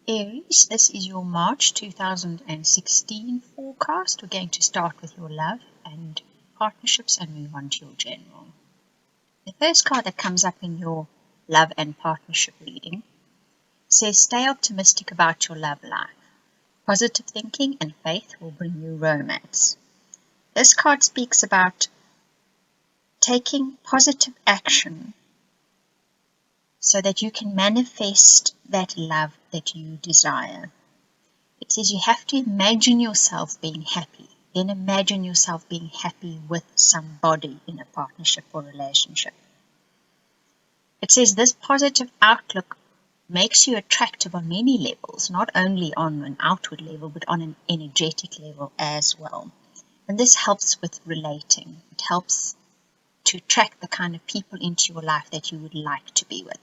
Aries, this is your March 2016 forecast. We're going to start with your love and partnerships and move on to your general. The first card that comes up in your love and partnership reading says stay optimistic about your love life. Positive thinking and faith will bring you romance. This card speaks about taking positive action so that you can manifest that love that you desire. It says you have to imagine yourself being happy. Then imagine yourself being happy with somebody in a partnership or relationship. It says this positive outlook makes you attractive on many levels, not only on an outward level, but on an energetic level as well. And this helps with relating. It helps to attract the kind of people into your life that you would like to be with.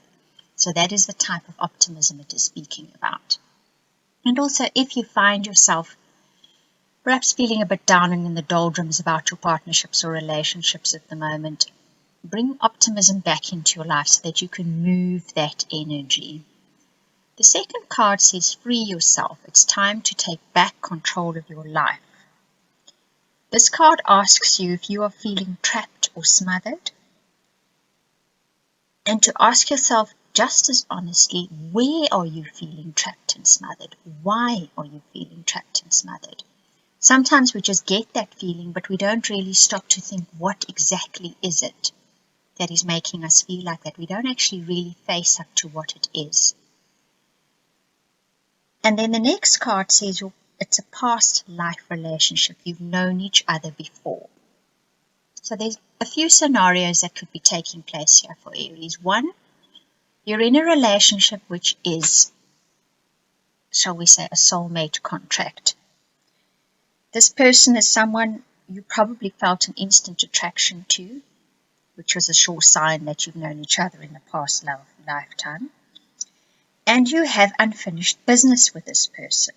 So that is the type of optimism it is speaking about. And also, if you find yourself perhaps feeling a bit down and in the doldrums about your partnerships or relationships at the moment, bring optimism back into your life so that you can move that energy. The second card says free yourself. It's time to take back control of your life. This card asks you if you are feeling trapped or smothered, and to ask yourself just as honestly, where are you feeling trapped and smothered? Why are you feeling trapped and smothered? Sometimes we just get that feeling, but we don't really stop to think what exactly is it that is making us feel like that. We don't actually really face up to what it is. And then the next card says it's a past life relationship. You've known each other before. So there's a few scenarios that could be taking place here for Aries. One, you're in a relationship which is, shall we say, a soulmate contract. This person is someone you probably felt an instant attraction to, which was a sure sign that you've known each other in the past lifetime. And you have unfinished business with this person.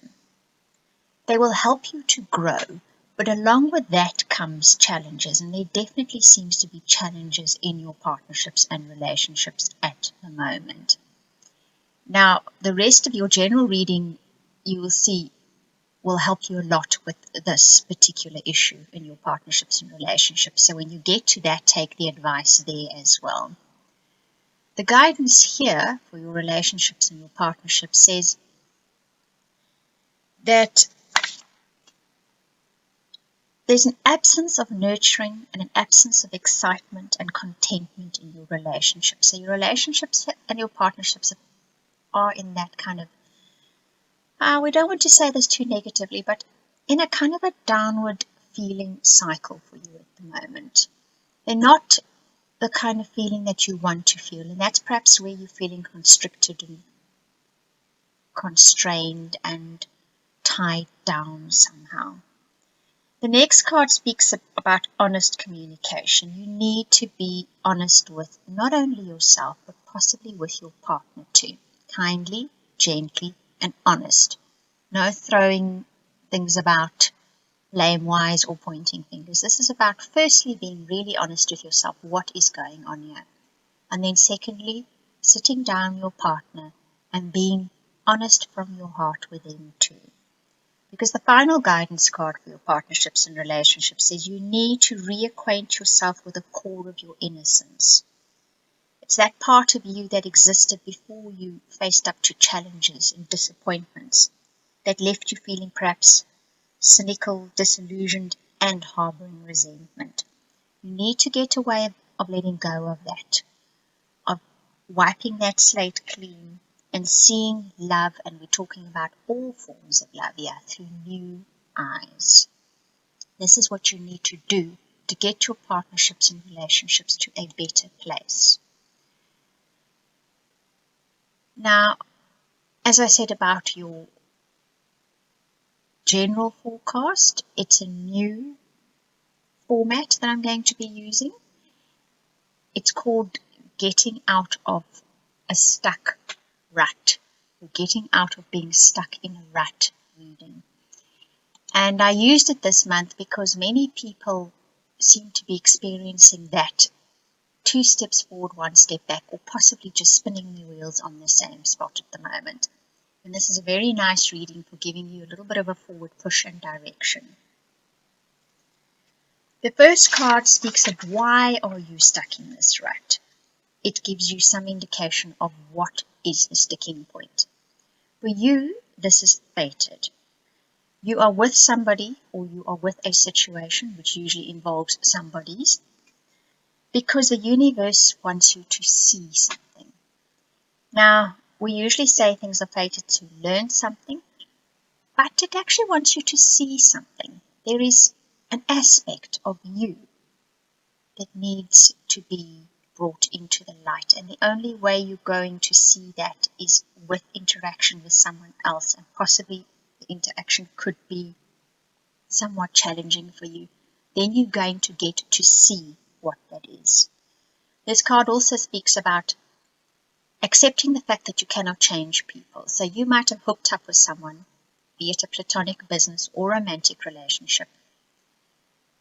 They will help you to grow, but along with that comes challenges, and there definitely seems to be challenges in your partnerships and relationships at the moment. Now, the rest of your general reading, you will see, will help you a lot with this particular issue in your partnerships and relationships. So when you get to that, take the advice there as well. The guidance here for your relationships and your partnerships says that there's an absence of nurturing and an absence of excitement and contentment in your relationships. So your relationships and your partnerships are in that kind of, we don't want to say this too negatively, but in a kind of a downward feeling cycle for you at the moment. They're not the kind of feeling that you want to feel, and that's perhaps where you're feeling constricted and constrained and tied down somehow. The next card speaks about honest communication. You need to be honest with not only yourself, but possibly with your partner too. Kindly, gently, and honest. No throwing things about blame-wise or pointing fingers. This is about firstly being really honest with yourself, what is going on here. And then secondly, sitting down with your partner and being honest from your heart with them too. Because the final guidance card for your partnerships and relationships says you need to reacquaint yourself with the core of your innocence. It's that part of you that existed before you faced up to challenges and disappointments that left you feeling perhaps cynical, disillusioned, and harboring resentment. You need to get a way of letting go of that, of wiping that slate clean and seeing love, and we're talking about all forms of love here, through new eyes. This is what you need to do to get your partnerships and relationships to a better place. Now, as I said about your general forecast, it's a new format that I'm going to be using. It's called Getting Out of a Stuck Rut, or Getting Out of Being Stuck in a Rut reading. And I used it this month because many people seem to be experiencing that 2 steps forward, 1 step back, or possibly just spinning their wheels on the same spot at the moment. And this is a very nice reading for giving you a little bit of a forward push and direction. The first card speaks of why are you stuck in this rut. It gives you some indication of what is the sticking point. For you, this is fated. You are with somebody or you are with a situation which usually involves somebody's because the universe wants you to see something. Now, we usually say things are fated to learn something, but it actually wants you to see something. There is an aspect of you that needs to be brought into the light, and the only way you're going to see that is with interaction with someone else, and possibly the interaction could be somewhat challenging for you. Then you're going to get to see what that is. This card also speaks about accepting the fact that you cannot change people. So you might have hooked up with someone, be it a platonic, business, or romantic relationship,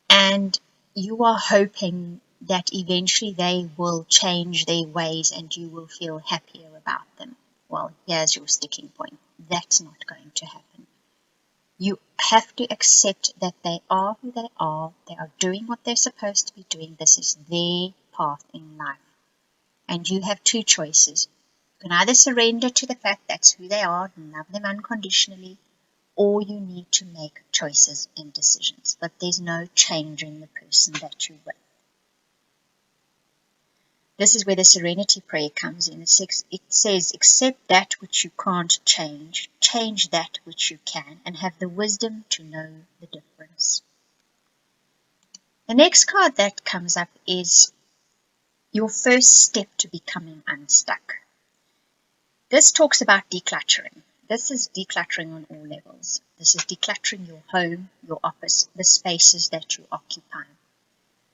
and you are hoping that eventually they will change their ways and you will feel happier about them. Well, here's your sticking point. That's not going to happen. You have to accept that they are who they are. They are doing what they're supposed to be doing. This is their path in life. And you have two choices. You can either surrender to the fact that's who they are and love them unconditionally, or you need to make choices and decisions. But there's no changing the person that you're with. This is where the serenity prayer comes in. It says, accept that which you can't change, change that which you can, and have the wisdom to know the difference. The next card that comes up is your first step to becoming unstuck. This talks about decluttering. This is decluttering on all levels. This is decluttering your home, your office, the spaces that you occupy.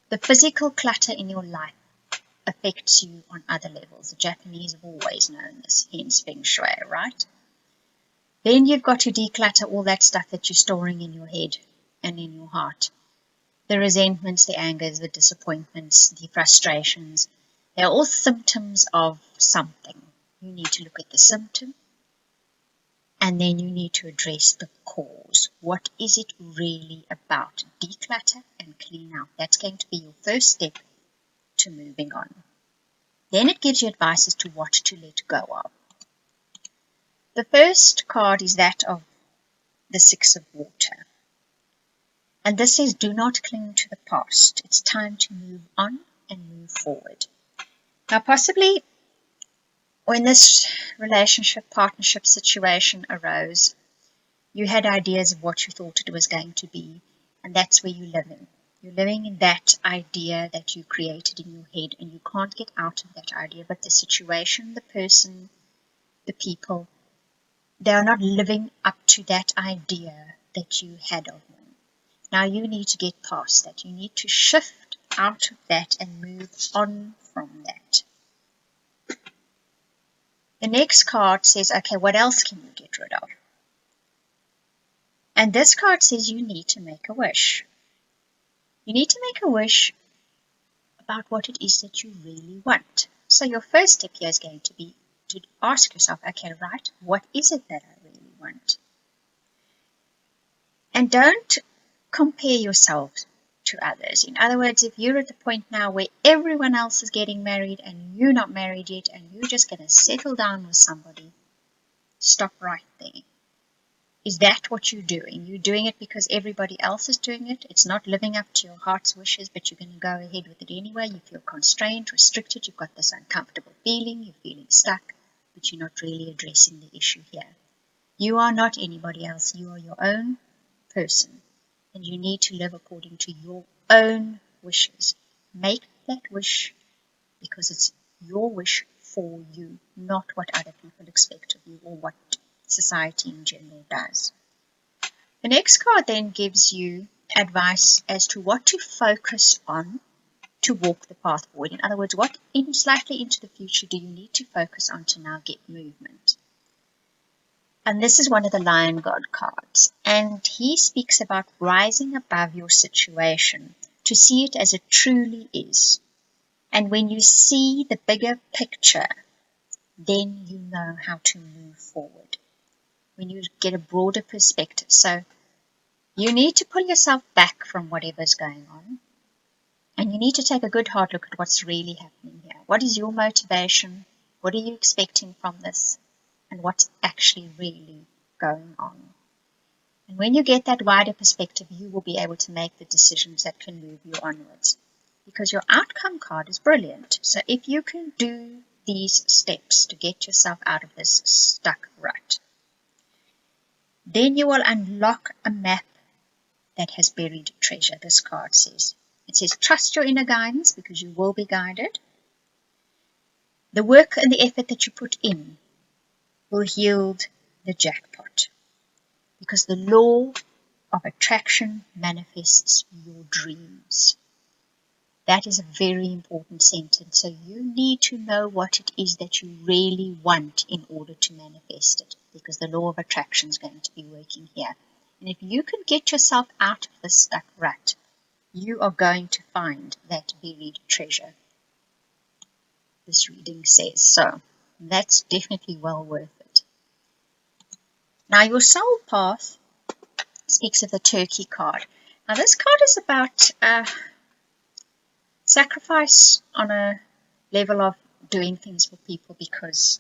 The physical clutter in your life affects you on other levels. The Japanese have always known this, hence feng shui, right? Then you've got to declutter all that stuff that you're storing in your head and in your heart. The resentments, the angers, the disappointments, the frustrations, they're all symptoms of something. You need to look at the symptom, and then you need to address the cause. What is it really about? Declutter and clean out. That's going to be your first step to moving on. Then it gives you advice as to what to let go of. The first card is that of the Six of Water. And this says, do not cling to the past. It's time to move on and move forward. Now, possibly when this relationship, partnership situation arose, you had ideas of what you thought it was going to be, and that's where you're living. You're living in that idea that you created in your head, and you can't get out of that idea. But the situation, the person, the people, they are not living up to that idea that you had of them. Now you need to get past that. You need to shift out of that and move on from that. The next card says, okay, what else can you get rid of? And this card says you need to make a wish. You need to make a wish about what it is that you really want. So your first step here is going to be to ask yourself, okay, right, what is it that I really want? And don't compare yourself to others. In other words, if you're at the point now where everyone else is getting married and you're not married yet and you're just going to settle down with somebody, stop right there. Is that what you're doing? You're doing it because everybody else is doing it. It's not living up to your heart's wishes, but you're going to go ahead with it anyway. You feel constrained, restricted. You've got this uncomfortable feeling. You're feeling stuck, but you're not really addressing the issue here. You are not anybody else. You are your own person, and you need to live according to your own wishes. Make that wish because it's your wish for you, not what other people expect of you or what society in general does. The next card then gives you advice as to what to focus on to walk the path forward. In other words, what slightly into the future do you need to focus on to now get movement? And this is one of the Lion God cards. And he speaks about rising above your situation to see it as it truly is. And when you see the bigger picture, then you know how to move forward. when you get a broader perspective. So you need to pull yourself back from whatever's going on, and you need to take a good hard look at what's really happening here. What is your motivation? What are you expecting from this? And what's actually really going on? And when you get that wider perspective, you will be able to make the decisions that can move you onwards. Because your outcome card is brilliant. So if you can do these steps to get yourself out of this stuck rut, then you will unlock a map that has buried treasure, this card says. It says, trust your inner guidance because you will be guided. The work and the effort that you put in will yield the jackpot, because the law of attraction manifests your dreams. That is a very important sentence. So you need to know what it is that you really want in order to manifest it, because the law of attraction is going to be working here. And if you can get yourself out of this stuck rut, you are going to find that buried treasure, this reading says. So that's definitely well worth it. Now your soul path speaks of the turkey card. Now this card is about sacrifice on a level of doing things for people because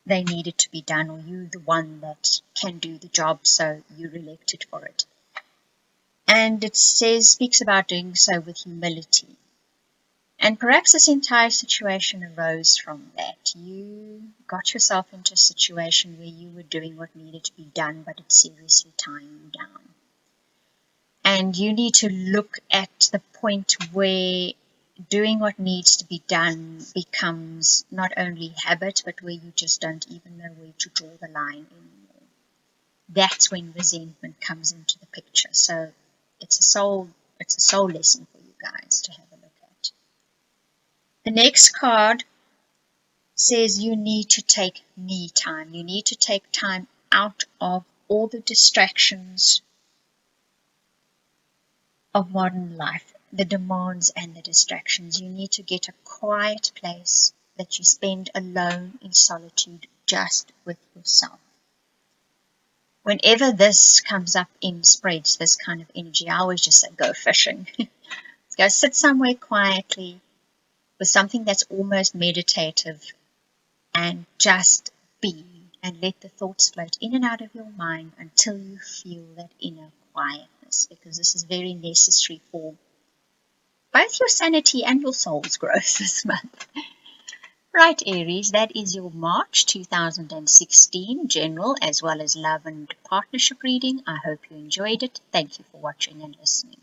they need it to be done, or you the one that can do the job, so you're elected for it. And it speaks about doing so with humility. And perhaps this entire situation arose from that. You got yourself into a situation where you were doing what needed to be done, but it seriously tying you down. And you need to look at the point where doing what needs to be done becomes not only habit, but where you just don't even know where to draw the line anymore. That's when resentment comes into the picture. So it's a soul lesson for you guys to have a look at. The next card says you need to take me time. You need to take time out of all the distractions of modern life, the demands and the distractions. You need to get a quiet place that you spend alone in solitude, just with yourself. Whenever this comes up in spreads, this kind of energy, I always just say go fishing. Go sit somewhere quietly with something that's almost meditative and just be, and let the thoughts float in and out of your mind until you feel that inner quietness, because this is very necessary for both your sanity and your soul's growth this month. Right, Aries, that is your March 2016 general as well as love and partnership reading. I hope you enjoyed it. Thank you for watching and listening.